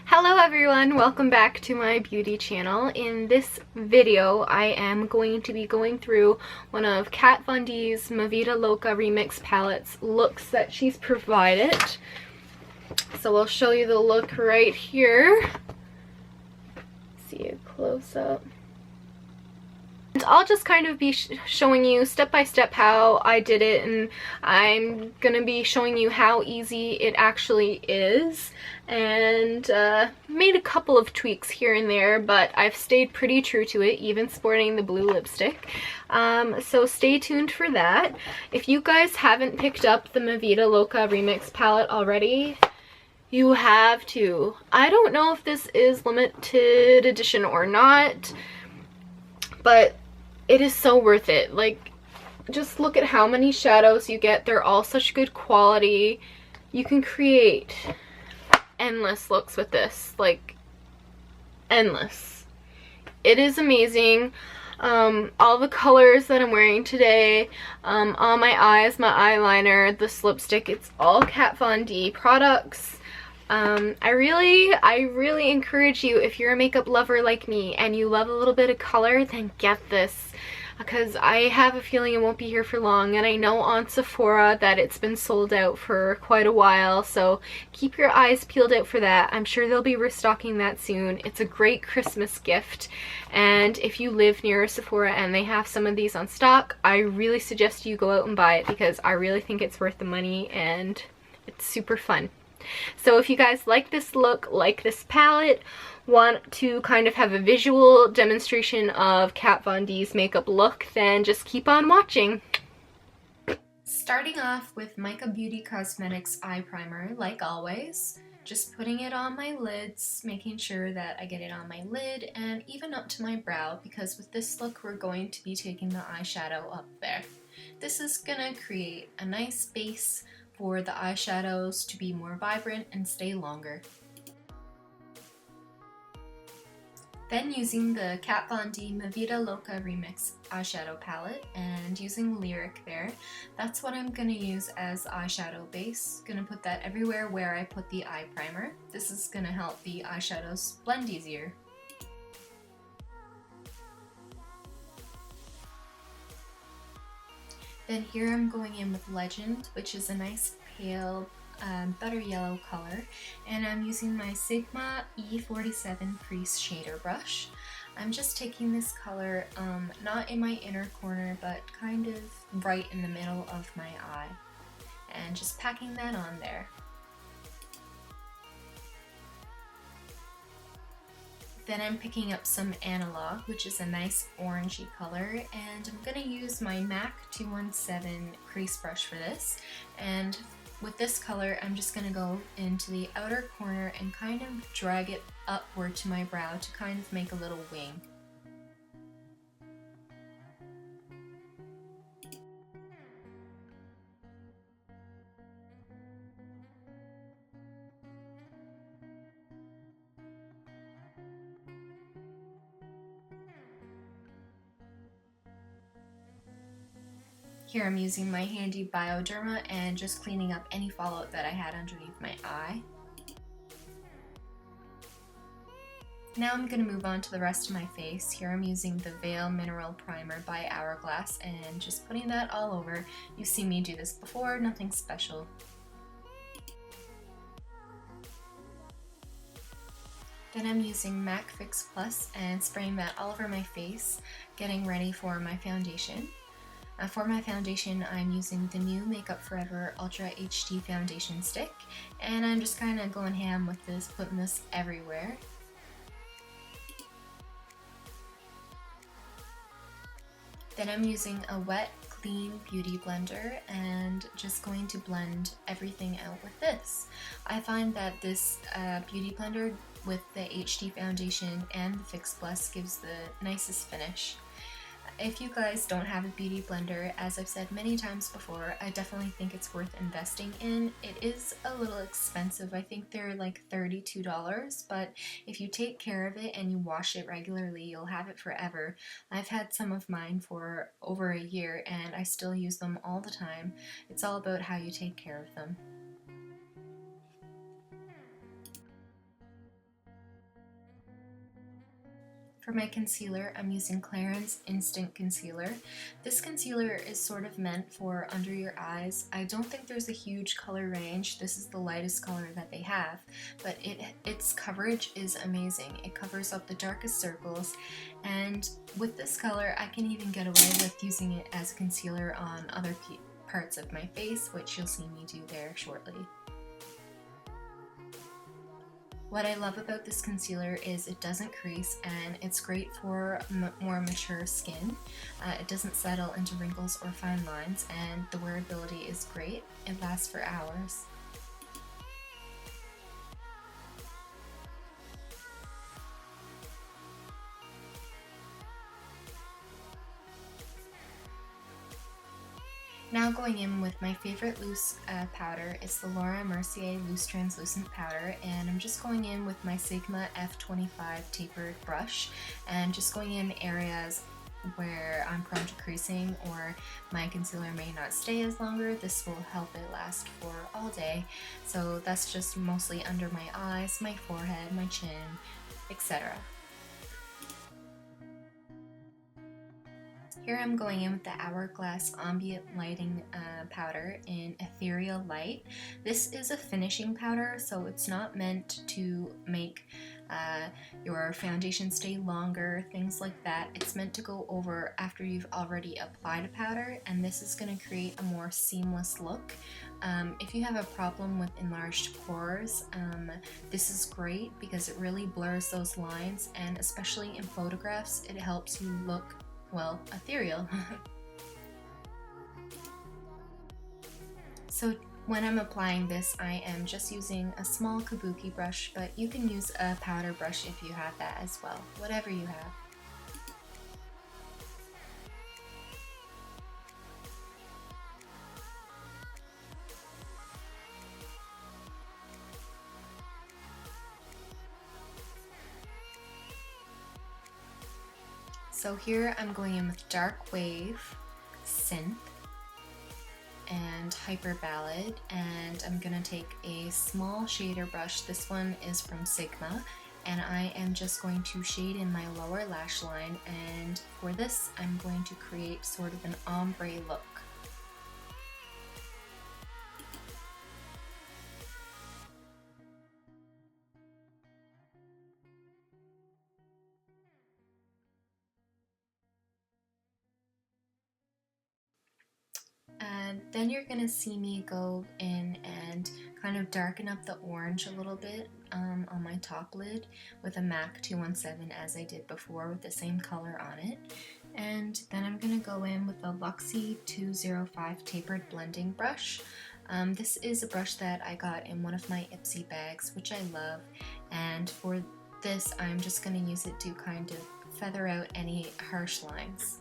Hello everyone, welcome back to my beauty channel. In this video, I am going to be going through one of Kat Von D's Vida Loca Remix palettes looks that she's provided. So we'll show you the look right here. See a close up. And I'll just kind of be showing you step by step how I did it, and I'm gonna be showing you how easy it actually is, and made a couple of tweaks here and there, but I've stayed pretty true to it, even sporting the blue lipstick. So stay tuned for that. If you guys haven't picked up the Vida Loca Remix palette already, you have to. I don't know if this is limited edition or not, but it is so worth it. Like, just look at how many shadows you get. They're all such good quality. You can create endless looks with this, like endless. It is amazing. All the colors that I'm wearing today, on my eyes, my eyeliner, this lipstick, it's all Kat Von D products. I really encourage you, if you're a makeup lover like me and you love a little bit of color, then get this, because I have a feeling it won't be here for long, and I know on Sephora that it's been sold out for quite a while, so keep your eyes peeled out for that. I'm sure they'll be restocking that soon. It's a great Christmas gift, and if you live near a Sephora and they have some of these on stock, I really suggest you go out and buy it, because I really think it's worth the money and it's super fun. So if you guys like this look, like this palette, want to kind of have a visual demonstration of Kat Von D's makeup look, then just keep on watching. Starting off with MICA Beauty Cosmetics eye primer, like always. Just putting it on my lids, making sure that I get it on my lid and even up to my brow, because with this look we're going to be taking the eyeshadow up there. This is gonna create a nice base for the eyeshadows to be more vibrant and stay longer. Then using the Kat Von D Vida Loca Remix eyeshadow palette and using Lyric there, that's what I'm gonna use as eyeshadow base. Gonna put that everywhere where I put the eye primer. This is gonna help the eyeshadows blend easier. Then here I'm going in with Legend, which is a nice pale butter yellow color, and I'm using my Sigma E47 Crease Shader Brush. I'm just taking this color not in my inner corner, but kind of right in the middle of my eye, and just packing that on there. Then I'm picking up some Analog, which is a nice orangey color, and I'm going to use my MAC 217 crease brush for this. And with this color, I'm just going to go into the outer corner and kind of drag it upward to my brow to kind of make a little wing. Here I'm using my handy Bioderma and just cleaning up any fallout that I had underneath my eye. Now I'm going to move on to the rest of my face. Here I'm using the Veil Mineral Primer by Hourglass and just putting that all over. You've seen me do this before, nothing special. Then I'm using MAC Fix Plus and spraying that all over my face, getting ready for my foundation. For my foundation, I'm using the new Makeup Forever Ultra HD Foundation Stick, and I'm just kind of going ham with this, putting this everywhere. Then I'm using a wet, clean beauty blender and just going to blend everything out with this. I find that this beauty blender with the HD foundation and the Fix Plus gives the nicest finish. If you guys don't have a beauty blender, as I've said many times before, I definitely think it's worth investing in. It is a little expensive. I think they're like $32, but if you take care of it and you wash it regularly, you'll have it forever. I've had some of mine for over a year and I still use them all the time. It's all about how you take care of them. For my concealer, I'm using Clarins Instant Concealer. This concealer is sort of meant for under your eyes. I don't think there's a huge color range. This is the lightest color that they have, but its coverage is amazing. It covers up the darkest circles, and with this color, I can even get away with using it as a concealer on other parts of my face, which you'll see me do there shortly. What I love about this concealer is it doesn't crease, and it's great for more mature skin. It doesn't settle into wrinkles or fine lines, and the wearability is great. It lasts for hours. Now going in with my favorite loose powder, it's the Mercier Loose Translucent Powder, and I'm just going in with my Sigma F25 tapered brush, and just going in areas where I'm prone to creasing or my concealer may not stay as longer. This will help it last for all day. So that's just mostly under my eyes, my forehead, my chin, etc. Here I'm going in with the Hourglass Ambient Lighting Powder in Ethereal Light. This is a finishing powder, so it's not meant to make your foundation stay longer, things like that. It's meant to go over after you've already applied a powder, and this is going to create a more seamless look. If you have a problem with enlarged pores, this is great because it really blurs those lines, and especially in photographs, it helps you look, well, ethereal. So when I'm applying this, I am just using a small kabuki brush, but you can use a powder brush if you have that as well, whatever you have. So here I'm going in with Dark Wave, Synth, and Hyper Ballad, and I'm going to take a small shader brush. This one is from Sigma, and I am just going to shade in my lower lash line, and for this I'm going to create sort of an ombre look. And then you're going to see me go in and kind of darken up the orange a little bit on my top lid with a MAC 217 as I did before with the same color on it. And then I'm going to go in with a Luxie 205 tapered blending brush. This is a brush that I got in one of my Ipsy bags, which I love, and for this I'm just going to use it to kind of feather out any harsh lines.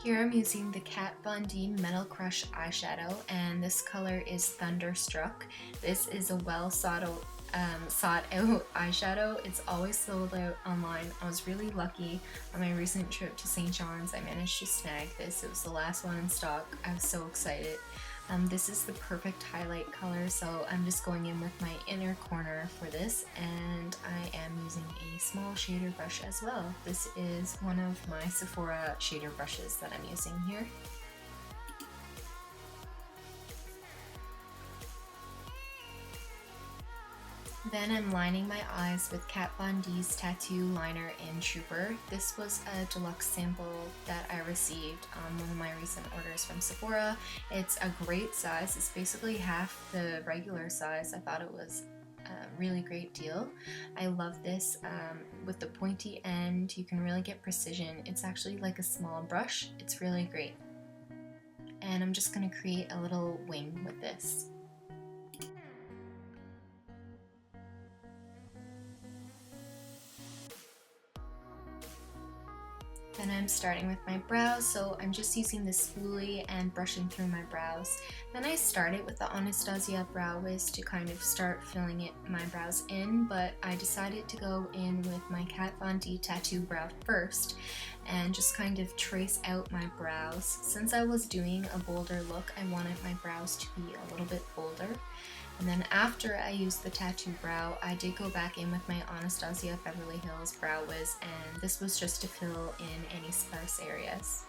Here I'm using the Kat Von D Metal Crush eyeshadow, and this color is Thunderstruck. This is a well sought out eyeshadow. It's always sold out online. I was really lucky on my recent trip to St. John's. I managed to snag this. It was the last one in stock. I was so excited. This is the perfect highlight color, so I'm just going in with my inner corner for this, and I am using a small shader brush as well. This is one of my Sephora shader brushes that I'm using here. Then I'm lining my eyes with Kat Von D's Tattoo Liner in Trooper. This was a deluxe sample that I received on one of my recent orders from Sephora. It's a great size. It's basically half the regular size. I thought it was a really great deal. I love this. With the pointy end, you can really get precision. It's actually like a small brush. It's really great. And I'm just going to create a little wing with this. Then I'm starting with my brows, so I'm just using the spoolie and brushing through my brows. Then I started with the Anastasia Brow Wiz to kind of start filling my brows in, but I decided to go in with my Kat Von D Tattoo Brow first. and just kind of trace out my brows. Since I was doing a bolder look, I wanted my brows to be a little bit bolder. And then after I used the tattoo brow, I did go back in with my Anastasia Beverly Hills Brow Whiz, and this was just to fill in any sparse areas.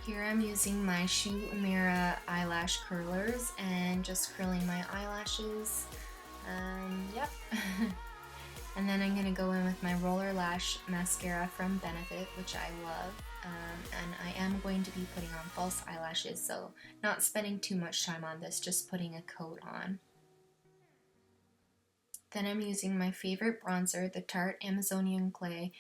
Here I'm using my Uemura eyelash curlers and just curling my eyelashes. Yep. And then I'm going to go in with my Roller Lash mascara from Benefit, which I love. And I am going to be putting on false eyelashes, so not spending too much time on this, just putting a coat on. Then I'm using my favorite bronzer, the Tarte Amazonian Clay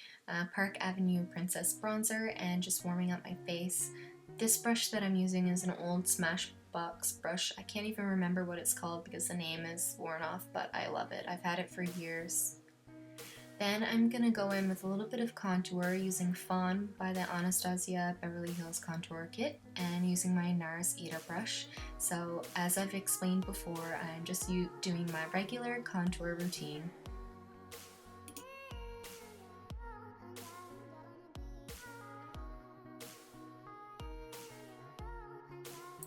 Park Avenue Princess Bronzer, and just warming up my face. This brush that I'm using is an old Smashbox brush. I can't even remember what it's called because the name is worn off, but I love it. I've had it for years. Then I'm going to go in with a little bit of contour using Fawn by the Anastasia Beverly Hills Contour Kit and using my NARS Eda brush. So as I've explained before, I'm just doing my regular contour routine.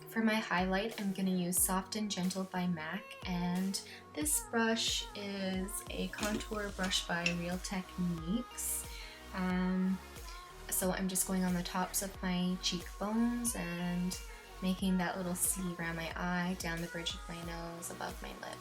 For my highlight, I'm going to use Soft and Gentle by MAC, and this brush is a contour brush by Real Techniques. So I'm just going on the tops of my cheekbones and making that little C around my eye, down the bridge of my nose, above my lip.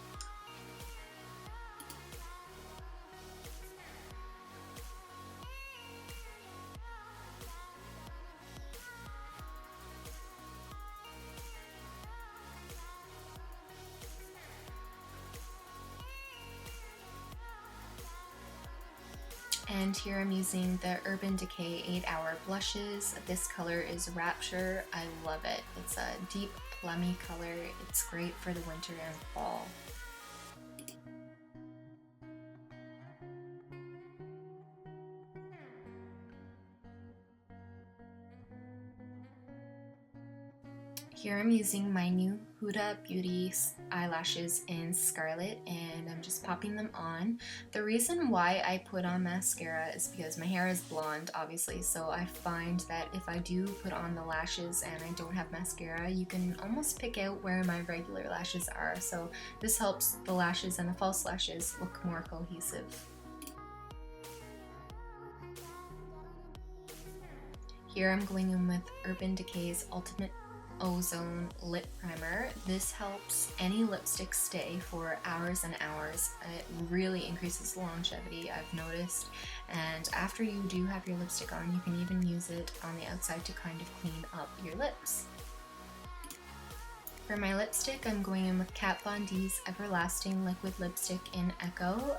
And here I'm using the Urban Decay 8-Hour Blushes. This color is Rapture. I love it. It's a deep plummy color. It's great for the winter and fall. Here I'm using my new Huda Beauty eyelashes in Scarlet, and I'm just popping them on. The reason why I put on mascara is because my hair is blonde, obviously, so I find that if I do put on the lashes and I don't have mascara, you can almost pick out where my regular lashes are, so this helps the lashes and the false lashes look more cohesive. Here I'm going in with Urban Decay's Ultimate Ozone Lip Primer. This helps any lipstick stay for hours and hours. It really increases longevity, I've noticed, and after you do have your lipstick on, you can even use it on the outside to kind of clean up your lips. For my lipstick, I'm going in with Kat Von D's Everlasting Liquid Lipstick in Echo.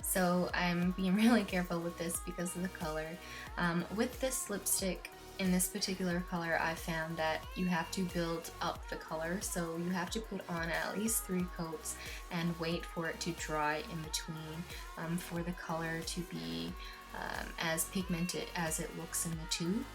So I'm being really careful with this because of the color. With this lipstick, in this particular color, I found that you have to build up the color, so you have to put on at least 3 coats and wait for it to dry in between for the color to be as pigmented as it looks in the tube.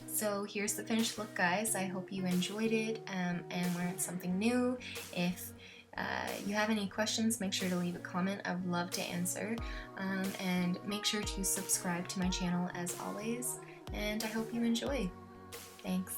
So here's the finished look, guys. I hope you enjoyed it and learned something new. If you have any questions, make sure to leave a comment. I would love to answer. And make sure to subscribe to my channel as always. And I hope you enjoy. Thanks.